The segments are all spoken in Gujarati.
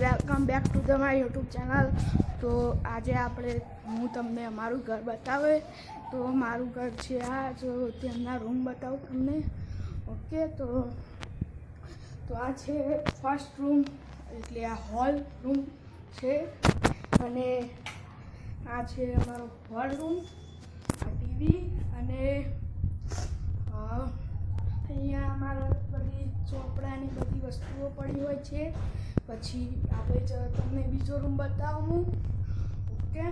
Welcome back to the my YouTube channel. તો આજે હું તમને અમારું ઘર બતાવે। તો મારું ઘર છે આ, જો તેમના રૂમ બતાવું તમને। ઓકે, તો આ છે ફર્સ્ટ રૂમ, એટલે આ હોલ રૂમ છે। અને આ છે અમારો હોલ રૂમ, આ ટીવી, અને અહીંયા અમારા બધી ચોપડાની બધી વસ્તુઓ પડી હોય છે। પછી આપણે તમને બીજો રૂમ બતાવું। ઓકે,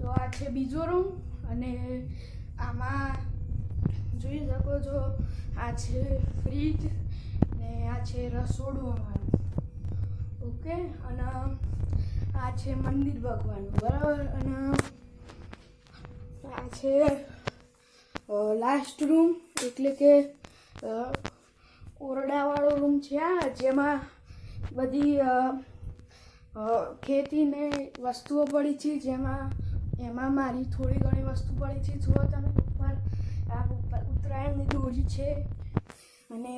તો આ છે બીજો રૂમ, અને આમાં જોઈ શકો છો આ છે ફ્રીજ ને આ છે રસોડું અમારું। ઓકે, અને આ છે મંદિર ભગવાનનું, બરાબર। અને આ છે લાસ્ટ રૂમ, એટલે કે ઓરડાવાળો રૂમ છે આ, જેમાં બધી ખેતીને વસ્તુઓ પડી છે। એમાં મારી થોડી ઘણી વસ્તુ પડી છે। જુઓ તમે ઉપર ઉત્તરાયણની દોરી છે। અને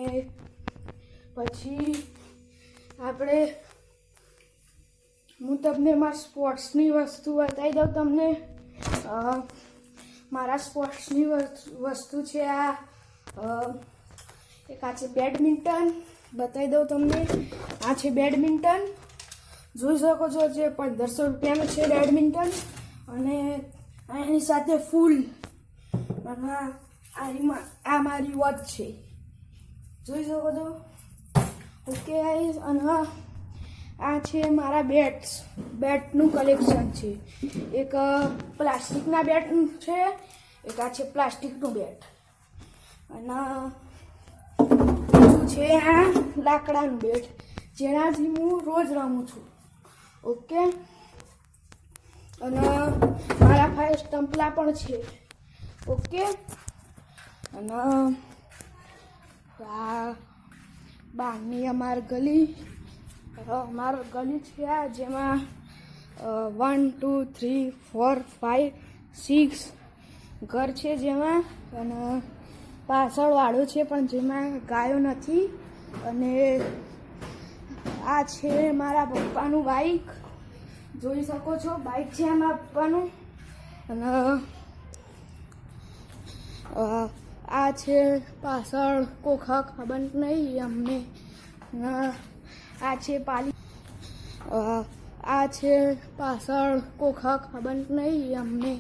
પછી હું તમને મારા સ્પોર્ટ્સની વસ્તુ બતાવી દઉં તમને। મારા સ્પોર્ટ્સની વસ્તુ છે એક આ છે બેડમિન્ટન, બતાવી દઉં તમને। આ છે બેડમિન્ટન, જોઈ શકો છો, જે 1500 રૂપિયાનું છે બેડમિન્ટન। અને એની સાથે ફૂલ, અને આ મારી વોચ છે, જોઈ શકો છો। ઓકે ગાઈઝ, અને આ છે મારા બેટનું કલેક્શન છે। એક પ્લાસ્ટિકના બેટ છે, એક આ છે પ્લાસ્ટિકનું બેટ, અને બીજું છે આ લાકડાનું બેટ, જેનાથી હું રોજ રમું છું। ઓકે, અને મારા પાસે સ્ટમ્પલા પણ છે। ઓકે, અને આ બહારની અમારી ગલી છે આ, જેમાં 1 2 3 4 5 6 ઘર છે જેમાં, અને પાછળ વાડો છે પણ જેમાં ગાયો નથી। અને આ છે મારા પપ્પાનું બાઇક, જોઈ શકો છો, બાઇક છે મારા પપ્પાનું। અને આ છે પાછળ કોખા, ખબર નહીં અમને। આ છે પાછળ કોખા, ખબર નહીં અમને।